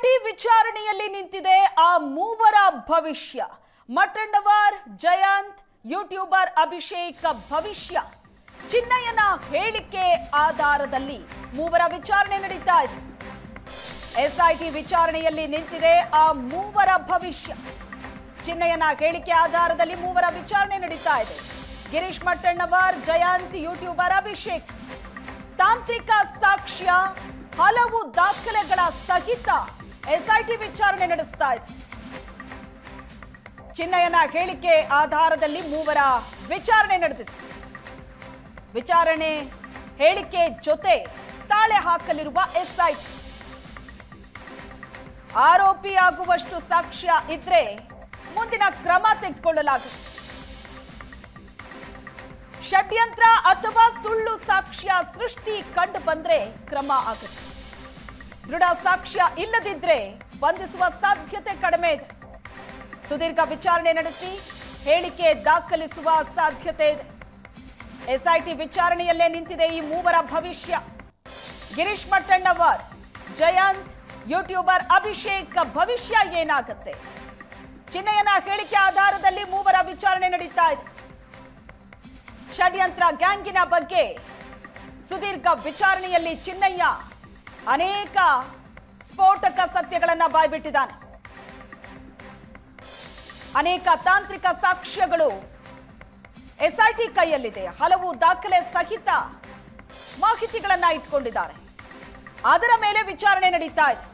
SIT ವಿಚಾರಣೆಯಲ್ಲಿ ನಿಂತಿದೆ ಆ ಮೂವರ ಭವಿಷ್ಯ. ಮಠಣ್ಣವರ್, ಜಯಂತ್, ಯೂಟ್ಯೂಬರ್ ಅಭಿಷೇಕ್ ಭವಿಷ್ಯ. ಚಿನ್ನಯ್ಯನ ಹೇಳಿಕೆ ಆಧಾರದಲ್ಲಿ ಮೂವರ ವಿಚಾರಣೆ ನಡೀತಾ ಇದೆ. ಎಸ್ಐಟಿ ವಿಚಾರಣೆಯಲ್ಲಿ ನಿಂತಿದೆ ಆ ಮೂವರ ಭವಿಷ್ಯ. ಚಿನ್ನಯ್ಯನ ಹೇಳಿಕೆ ಆಧಾರದಲ್ಲಿ ಮೂವರ ವಿಚಾರಣೆ ನಡೀತಾ ಇದೆ. ಗಿರೀಶ್ ಮಠಣ್ಣವರ್, ಜಯಂತ್, ಯೂಟ್ಯೂಬರ್ ಅಭಿಷೇಕ್. ತಾಂತ್ರಿಕ ಸಾಕ್ಷ್ಯ, ಹಲವು ದಾಖಲೆಗಳ ಸಹಿತ ಎಸ್ಐಟಿ ವಿಚಾರಣೆ ನಡೆಸ್ತಾ ಇದೆ. ಚಿನ್ನಯ್ಯನ ಹೇಳಿಕೆ ಆಧಾರದಲ್ಲಿ ಮೂವರ ವಿಚಾರಣೆ ನಡೆದಿದೆ. ವಿಚಾರಣೆ ಹೇಳಿಕೆ ಜೊತೆ ತಾಳೆ ಹಾಕಲಿರುವ ಎಸ್ಐಟಿ. ಆರೋಪಿ ಆಗುವಷ್ಟು ಸಾಕ್ಷ್ಯ ಇದ್ರೆ ಮುಂದಿನ ಕ್ರಮ ತೆಗೆದುಕೊಳ್ಳಲಾಗುತ್ತೆ. ಷಡ್ಯಂತ್ರ ಅಥವಾ ಸುಳ್ಳು ಸಾಕ್ಷ್ಯ ಸೃಷ್ಟಿ ಕಂಡು ಬಂದ್ರೆ ಕ್ರಮ ಆಗುತ್ತೆ. ದೃಢ ಸಾಕ್ಷ್ಯ ಇಲ್ಲದಿದ್ರೆ ಬಂಧಿಸುವ ಸಾಧ್ಯತೆ ಕಡಿಮೆ ಇದೆ. ಸುದೀರ್ಘ ವಿಚಾರಣೆ ನಡೆಸಿ ಹೇಳಿಕೆ ದಾಖಲಿಸುವ ಸಾಧ್ಯತೆ ಇದೆ. ಎಸ್ಐಟಿ ವಿಚಾರಣೆಯಲ್ಲೇ ನಿಂತಿದೆ ಈ ಮೂವರ ಭವಿಷ್ಯ. ಗಿರೀಶ್ ಮಠಣ್ಣವರ್, ಜಯಂತ್, ಯೂಟ್ಯೂಬರ್ ಅಭಿಷೇಕ್ ಭವಿಷ್ಯ ಏನಾಗುತ್ತೆ? ಚಿನ್ನಯ್ಯನ ಹೇಳಿಕೆ ಆಧಾರದಲ್ಲಿ ಮೂವರ ವಿಚಾರಣೆ ನಡೀತಾ ಇದೆ. ಷಡ್ಯಂತ್ರ ಗ್ಯಾಂಗಿನ ಬಗ್ಗೆ ಸುದೀರ್ಘ ವಿಚಾರಣೆಯಲ್ಲಿ ಚಿನ್ನಯ್ಯ ಅನೇಕ ಸ್ಫೋಟಕ ಸತ್ಯಗಳನ್ನ ಬಾಯ್ಬಿಟ್ಟಿದ್ದಾನೆ. ಅನೇಕ ತಾಂತ್ರಿಕ ಸಾಕ್ಷ್ಯಗಳು ಎಸ್ಐಟಿ ಕೈಯಲ್ಲಿದೆ. ಹಲವು ದಾಖಲೆ ಸಹಿತ ಮಾಹಿತಿಗಳನ್ನ ಇಟ್ಕೊಂಡಿದ್ದಾರೆ. ಅದರ ಮೇಲೆ ವಿಚಾರಣೆ ನಡೀತಾ ಇದೆ.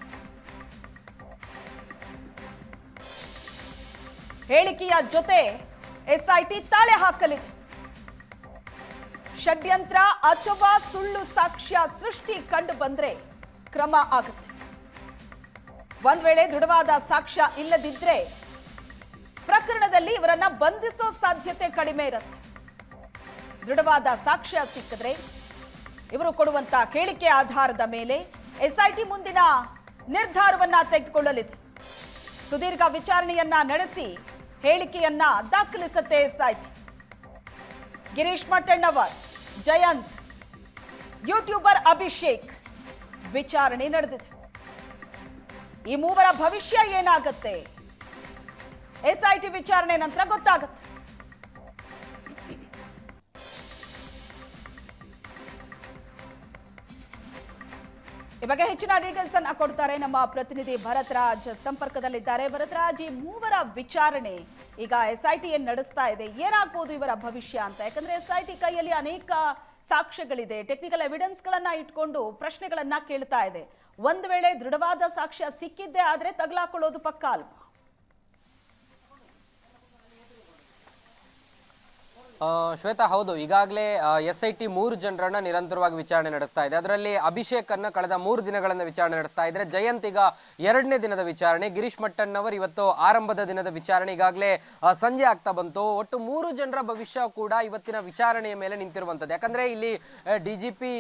ಹೇಳಿಕೆಯ ಜೊತೆ ಎಸ್ಐಟಿ ತಾಳೆ ಹಾಕಲಿದೆ. ಷಡ್ಯಂತ್ರ ಅಥವಾ ಸುಳ್ಳು ಸಾಕ್ಷ್ಯ ಸೃಷ್ಟಿ ಕಂಡು ಬಂದ್ರೆ ಕ್ರಮ ಆಗುತ್ತೆ. ಒಂದ್ ವೇಳೆ ದೃಢವಾದ ಸಾಕ್ಷ್ಯ ಇಲ್ಲದಿದ್ರೆ ಪ್ರಕರಣದಲ್ಲಿ ಇವರನ್ನ ಬಂಧಿಸೋ ಸಾಧ್ಯತೆ ಕಡಿಮೆ ಇರುತ್ತೆ. ದೃಢವಾದ ಸಾಕ್ಷ್ಯ ಸಿಕ್ಕಿದ್ರೆ ಇವರು ಕೊಡುವಂತ ಹೇಳಿಕೆ ಆಧಾರದ ಮೇಲೆ ಎಸ್ಐಟಿ ಮುಂದಿನ ನಿರ್ಧಾರವನ್ನ ತೆಗೆದುಕೊಳ್ಳಲಿದೆ. ಸುದೀರ್ಘ ವಿಚಾರಣೆಯನ್ನ ನಡೆಸಿ ಹೇಳಿಕೆಯನ್ನ ದಾಖಲಿಸುತ್ತೆ ಎಸ್ಐಟಿ. ಗಿರೀಶ್ ಮಠಣ್ಣವರ್, ಜಯಂತ್, ಯೂಟ್ಯೂಬರ್ ಅಭಿಷೇಕ್ ವಿಚಾರಣೆ ನಡೆದಿದೆ. ಈ ಮೂವರ ಭವಿಷ್ಯ ಏನಾಗುತ್ತೆ ಎಸ್ಐಟಿ ವಿಚಾರಣೆ ನಂತರ ಗೊತ್ತಾಗುತ್ತೆ. ಈ ಬಗ್ಗೆ ಹೆಚ್ಚಿನ ಡೀಟೇಲ್ಸ್ ಅನ್ನ ಕೊಡ್ತಾರೆ ನಮ್ಮ ಪ್ರತಿನಿಧಿ ಭರತ್ ರಾಜ್ ಸಂಪರ್ಕದಲ್ಲಿದ್ದಾರೆ. ಭರತ್ ರಾಜ್, ಈ ಮೂವರ ವಿಚಾರಣೆ ಈಗ ಎಸ್ಐಟಿ ಏನ್ ನಡೆಸ್ತಾ ಇದೆ, ಏನಾಗಬಹುದು ಇವರ ಭವಿಷ್ಯ ಅಂತ? ಯಾಕಂದ್ರೆ ಎಸ್ಐಟಿ ಕೈಯಲ್ಲಿ ಅನೇಕ ಸಾಕ್ಷ್ಯಗಳಿದೆ, ಟೆಕ್ನಿಕಲ್ ಎವಿಡೆನ್ಸ್ ಗಳನ್ನ ಇಟ್ಕೊಂಡು ಪ್ರಶ್ನೆಗಳನ್ನ ಕೇಳ್ತಾ ಇದೆ. ಒಂದ್ ವೇಳೆ ದೃಢವಾದ ಸಾಕ್ಷ್ಯ ಸಿಕ್ಕಿದ್ದೆ ಆದ್ರೆ ತಗಲಾಕೊಳ್ಳೋದು ಪಕ್ಕ ಅಲ್ವಾ? ಶ್ವೇತಾ, ಹೌದು. ಈಗಾಗಲೇ ಎಸ್ಐಟಿ 3 ಜನರನ್ನ ನಿರಂತರವಾಗಿ ವಿಚಾರಣೆ ನಡೆಸ್ತಾ ಇದೆ. ಅದರಲ್ಲಿ ಅಭಿಷೇಕ್ ಅನ್ನ ಕಳೆದ 3 ದಿನಗಳಿಂದ ವಿಚಾರಣೆ ನಡೆಸ್ತಾ ಇದ್ರೆ, ಜಯಂತ್ ಈಗ 2ನೇ ದಿನದ ವಿಚಾರಣೆ, ಗಿರೀಶ್ ಮಠಣ್ಣವರ್ ಇವತ್ತು ಆರಂಭದ ದಿನದ ವಿಚಾರಣೆ. ಈಗಾಗಲೇ ಸಂಜೆ ಆಗ್ತಾ ಬಂತು. ಒಟ್ಟು 3 ಜನರ ಭವಿಷ್ಯ ಕೂಡ ಇವತ್ತಿನ ವಿಚಾರಣೆಯ ಮೇಲೆ ನಿಂತಿರುವಂತದ್ದು. ಯಾಕಂದ್ರೆ ಇಲ್ಲಿ ಡಿಜಿಪಿ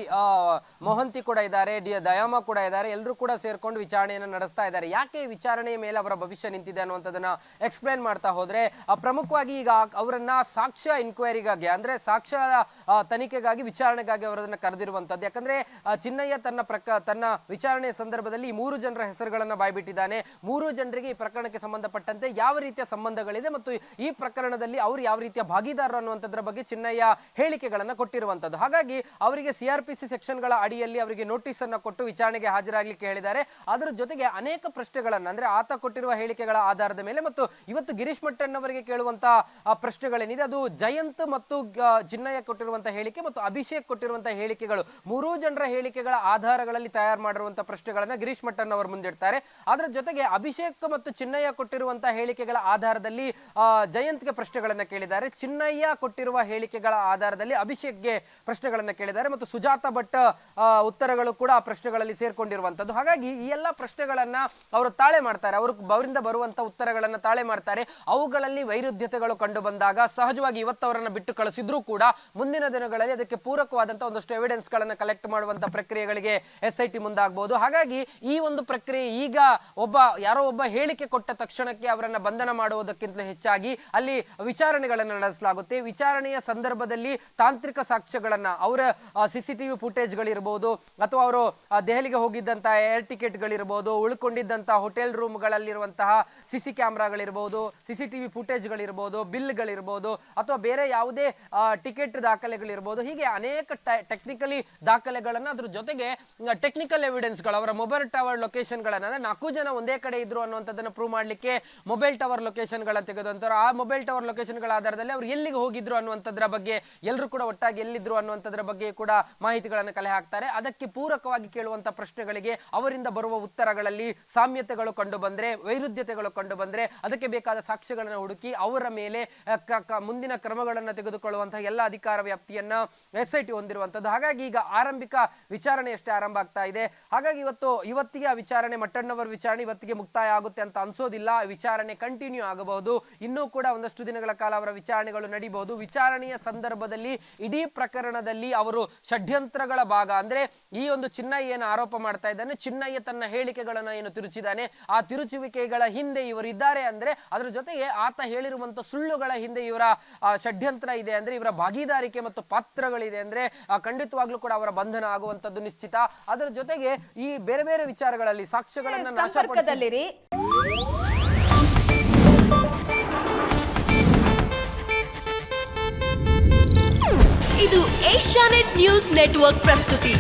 ಮೊಹಂತಿ ಕೂಡ ಇದ್ದಾರೆ, ದಯಾಮ ಕೂಡ ಇದ್ದಾರೆ. ಎಲ್ಲರೂ ಕೂಡ ಸೇರ್ಕೊಂಡು ವಿಚಾರಣೆಯನ್ನು ನಡೆಸ್ತಾ ಇದ್ದಾರೆ. ಯಾಕೆ ವಿಚಾರಣೆಯ ಮೇಲೆ ಅವರ ಭವಿಷ್ಯ ನಿಂತಿದೆ ಅನ್ನುವಂಥದ್ದನ್ನ ಎಕ್ಸ್ಪ್ಲೇನ್ ಮಾಡ್ತಾ ಹೋದ್ರೆ, ಪ್ರಮುಖವಾಗಿ ಈಗ ಅವರನ್ನ ಸಾಕ್ಷ್ಯ ಇನ್ಕ್ವೈರಿಗಾಗಿ, ಅಂದ್ರೆ ಸಾಕ್ಷ್ಯ ತನಿಖೆಗಾಗಿ, ವಿಚಾರಣೆಗಾಗಿ ಅವರನ್ನ ಕರೆದಿರುವಂತದ್ದು. ಯಾಕಂದ್ರೆ ಚಿನ್ನಯ್ಯ ತನ್ನ ವಿಚಾರಣೆಯ ಸಂದರ್ಭದಲ್ಲಿ 3 ಜನರ ಹೆಸರುಗಳನ್ನ ಬಾಯ್ಬಿಟ್ಟಿದ್ದಾನೆ. 3 ಜನರಿಗೆ ಈ ಪ್ರಕರಣಕ್ಕೆ ಸಂಬಂಧಪಟ್ಟಂತೆ ಯಾವ ರೀತಿಯ ಸಂಬಂಧಗಳಿದೆ ಮತ್ತು ಈ ಪ್ರಕರಣದಲ್ಲಿ ಅವರು ಯಾವ ರೀತಿಯ ಭಾಗಿದಾರರು ಅನ್ನುವಂಥದ್ರ ಬಗ್ಗೆ ಚಿನ್ನಯ್ಯ ಹೇಳಿಕೆಗಳನ್ನ ಕೊಟ್ಟಿರುವಂತದ್ದು. ಹಾಗಾಗಿ ಅವರಿಗೆ ಸಿಆರ್ಪಿಸಿ ಸೆಕ್ಷನ್ಗಳ ಅಡಿಯಲ್ಲಿ ಅವರಿಗೆ ನೋಟಿಸ್ ಅನ್ನ ಕೊಟ್ಟು ವಿಚಾರಣೆಗೆ ಹಾಜರಾಗಲಿಕ್ಕೆ ಹೇಳಿದ್ದಾರೆ. ಅದರ ಜೊತೆಗೆ ಅನೇಕ ಪ್ರಶ್ನೆಗಳನ್ನ, ಅಂದ್ರೆ ಆತ ಕೊಟ್ಟಿರುವ ಹೇಳಿಕೆಗಳ ಆಧಾರದ ಮೇಲೆ ಮತ್ತು ಇವತ್ತು ಗಿರೀಶ್ ಮಠಣ್ಣವರಿಗೆ ಕೇಳುವಂತ ಪ್ರಶ್ನೆಗಳೇನಿದೆ ಅದು ಜಯಂತ್ ಮತ್ತು ಚಿನ್ನಯ್ಯ ಕೊಟ್ಟಿರುವಂತಹ ಹೇಳಿಕೆ ಮತ್ತು ಅಭಿಷೇಕ್ ಕೊಟ್ಟಿರುವಂತಹ ಹೇಳಿಕೆಗಳು, 3 ಜನರ ಹೇಳಿಕೆಗಳ ಆಧಾರಗಳಲ್ಲಿ ತಯಾರು ಮಾಡಿರುವಂತಹ ಪ್ರಶ್ನೆಗಳನ್ನ ಗಿರೀಶ್ ಮಠಣ್ಣವರ್ ಮುಂದಿಡ್ತಾರೆ. ಅದರ ಜೊತೆಗೆ ಅಭಿಷೇಕ್ ಮತ್ತು ಚಿನ್ನಯ್ಯ ಕೊಟ್ಟಿರುವಂತಹ ಹೇಳಿಕೆಗಳ ಆಧಾರದಲ್ಲಿ ಜಯಂತ್ಗೆ ಪ್ರಶ್ನೆಗಳನ್ನ ಕೇಳಿದ್ದಾರೆ. ಚಿನ್ನಯ್ಯ ಕೊಟ್ಟಿರುವ ಹೇಳಿಕೆಗಳ ಆಧಾರದಲ್ಲಿ ಅಭಿಷೇಕ್ಗೆ ಪ್ರಶ್ನೆಗಳನ್ನ ಕೇಳಿದ್ದಾರೆ ಮತ್ತು ಸುಜಾತ ಭಟ್ ಉತ್ತರಗಳು ಕೂಡ ಆ ಪ್ರಶ್ನೆಗಳಲ್ಲಿ ಸೇರ್ಕೊಂಡಿರುವಂತದ್ದು. ಹಾಗಾಗಿ ಈ ಎಲ್ಲಾ ಪ್ರಶ್ನೆಗಳನ್ನ ಅವರು ತಾಳೆ ಮಾಡ್ತಾರೆ. ಅವರಿಂದ ಬರುವಂತಹ ಉತ್ತರಗಳನ್ನ ತಾಳೆ ಮಾಡ್ತಾರೆ. ಅವುಗಳಲ್ಲಿ ವೈರುಧ್ಯತೆಗಳು ಕಂಡು ಬಂದಾಗ ಸಹಜವಾಗಿ ಇವತ್ತವರನ್ನ ಸಾಕ್ಷಿಗಳನ್ನ ಬಿಟ್ಟು ಕಳಿಸಿದ್ರು ಕೂಡ ಮುಂದಿನ ದಿನಗಳಲ್ಲಿ ಅದಕ್ಕೆ ಪೂರಕವಾದಂತಹ ಒಂದಷ್ಟು ಎವಿಡೆನ್ಸ್ ಗಳನ್ನ ಕಲೆಕ್ಟ್ ಮಾಡುವಂತ ಪ್ರಕ್ರಿಯೆಗಳಿಗೆ SIT ಮುಂದಾಗಬಹುದು. ಹಾಗಾಗಿ ಈ ಒಂದು ಪ್ರಕ್ರಿಯೆ ಈಗ ಯಾರೋ ಒಬ್ಬ ಹೇಳಿಕೆ ಕೊಟ್ಟ ತಕ್ಷಣಕ್ಕೆ ಅವರನ್ನ ಬಂಧನ ಮಾಡುವುದಕ್ಕಿಂತ ಹೆಚ್ಚಾಗಿ ಅಲ್ಲಿ ವಿಚಾರಣೆಗಳನ್ನು ನಡೆಸಲಾಗುತ್ತೆ. ವಿಚಾರಣೆಯ ಸಂದರ್ಭದಲ್ಲಿ ತಾಂತ್ರಿಕ ಸಾಕ್ಷ್ಯಗಳನ್ನ ಅವರ CCTV ಫುಟೇಜ್ ಗಳಿರಬಹುದು ಅಥವಾ ಅವರು ದೆಹಲಿಗೆ ಹೋಗಿದ್ದಂತಹ ಏರ್ ಟಿಕೆಟ್ ಗಳಿರಬಹುದು, ಉಳ್ಕೊಂಡಿದ್ದಂತಹ ಹೋಟೆಲ್ ರೂಮ್ ಗಳಲ್ಲಿರುವಂತಹ CC ಕ್ಯಾಮೆರಾಗಳಿರಬಹುದು, CCTV ಫುಟೇಜ್ ಗಳಿರಬಹುದು, ಬಿಲ್ ಗಳಿರಬಹುದು ಅಥವಾ ಬೇರೆ ಯಾವುದೇ ಟಿಕೆಟ್ ದಾಖಲೆಗಳಿರಬಹುದು. ಹೀಗೆ ಅನೇಕ ಟೆಕ್ನಿಕಲಿ ದಾಖಲೆಗಳನ್ನ ಅದ್ರ ಜೊತೆಗೆ ಟೆಕ್ನಿಕಲ್ ಎವಿಡೆನ್ಸ್ ಗಳು ಅವರ ಮೊಬೈಲ್ ಟವರ್ ಲೊಕೇಶನ್ ಗಳನ್ನ 4 ಜನ ಒಂದೇ ಕಡೆ ಇದ್ರು ಅನ್ನುವಂಥದ್ದನ್ನು ಪ್ರೂವ್ ಮಾಡ್ಲಿಕ್ಕೆ ಮೊಬೈಲ್ ಟವರ್ ಲೊಕೇಶನ್ ಗಳ ತೆಗೆದಂತಾರೆ. ಆ ಮೊಬೈಲ್ ಟವರ್ ಲೊಕೇಶನ್ ಗಳ ಆಧಾರದಲ್ಲಿ ಅವ್ರು ಎಲ್ಲಿಗೆ ಹೋಗಿದ್ರು ಅನ್ನುವಂಥದ್ರ ಬಗ್ಗೆ, ಎಲ್ಲರೂ ಕೂಡ ಒಟ್ಟಾಗಿ ಎಲ್ಲಿದ್ರು ಅನ್ನುವಂಥದ್ರ ಬಗ್ಗೆ ಕೂಡ ಮಾಹಿತಿಗಳನ್ನು ಕಲೆ ಹಾಕ್ತಾರೆ. ಅದಕ್ಕೆ ಪೂರಕವಾಗಿ ಕೇಳುವಂತ ಪ್ರಶ್ನೆಗಳಿಗೆ ಅವರಿಂದ ಬರುವ ಉತ್ತರಗಳಲ್ಲಿ ಸಾಮ್ಯತೆಗಳು ಕಂಡು ಬಂದ್ರೆ, ವೈರುಧ್ಯತೆಗಳು ಕಂಡು ಬಂದ್ರೆ ಅದಕ್ಕೆ ಬೇಕಾದ ಸಾಕ್ಷ್ಯಗಳನ್ನು ಹುಡುಕಿ ಅವರ ಮೇಲೆ ಮುಂದಿನ ಕ್ರಮಗಳನ್ನು ತೆಗೆದುಕೊಳ್ಳುವಂತಹ ಎಲ್ಲ ಅಧಿಕಾರ ವ್ಯಾಪ್ತಿಯನ್ನ SIT ಹೊಂದಿರುವಂತದ್ದು. ಹಾಗಾಗಿ ಈಗ ಆರಂಭಿಕ ವಿಚಾರಣೆ ಅಷ್ಟೇ ಆರಂಭ ಆಗ್ತಾ ಇದೆ. ಹಾಗಾಗಿ ಇವತ್ತಿಗೆ ಆ ವಿಚಾರಣೆ, ಮಟ್ಟಣ್ಣವರ ವಿಚಾರಣೆ ಇವತ್ತಿಗೆ ಮುಕ್ತಾಯ ಆಗುತ್ತೆ ಅಂತ ಅನ್ಸೋದಿಲ್ಲ. ವಿಚಾರಣೆ ಕಂಟಿನ್ಯೂ ಆಗಬಹುದು. ಇನ್ನೂ ಕೂಡ ಒಂದಷ್ಟು ದಿನಗಳ ಕಾಲ ಅವರ ವಿಚಾರಣೆಗಳು ನಡೀಬಹುದು. ವಿಚಾರಣೆಯ ಸಂದರ್ಭದಲ್ಲಿ ಇಡೀ ಪ್ರಕರಣದಲ್ಲಿ ಅವರು ಷಡ್ಯಂತ್ರಗಳ ಭಾಗ ಅಂದ್ರೆ ಈ ಒಂದು ಚಿನ್ನಯ್ಯ ಏನು ಆರೋಪ ಮಾಡ್ತಾ ಇದ್ದಾನೆ, ಚಿನ್ನಯ್ಯ ತನ್ನ ಹೇಳಿಕೆಗಳನ್ನ ಏನು ತಿರುಚಿದಾನೆ, ಆ ತಿರುಚುವಿಕೆಗಳ ಹಿಂದೆ ಇವರು ಇದ್ದಾರೆ ಅಂದ್ರೆ ಅದರ ಜೊತೆಗೆ ಆತ ಹೇಳಿರುವಂತ ಸುಳ್ಳುಗಳ ಹಿಂದೆ ಇವರ ಷಡ್ಯಂತ್ರ ಇದೆ ಅಂದ್ರೆ, ಇವರ ಭಾಗಿದಾರಿಕೆ ಮತ್ತು ಪಾತ್ರಗಳಿದೆ ಅಂದ್ರೆ ಖಂಡಿತವಾಗ್ಲೂ ಕೂಡ ಅವರ ಬಂಧನ ಆಗುವಂತದ್ದು ನಿಶ್ಚಿತ. ಅದರ ಜೊತೆಗೆ ಈ ಬೇರೆ ಬೇರೆ ವಿಚಾರಗಳಲ್ಲಿ ಸಾಕ್ಷ್ಯಗಳನ್ನ ಸಂಪರ್ಕದಲ್ಲಿರಿ. ಇದು ಏಷ್ಯಾನೆಟ್ ನ್ಯೂಸ್ ನೆಟ್ವರ್ಕ್ ಪ್ರಸ್ತುತಿ.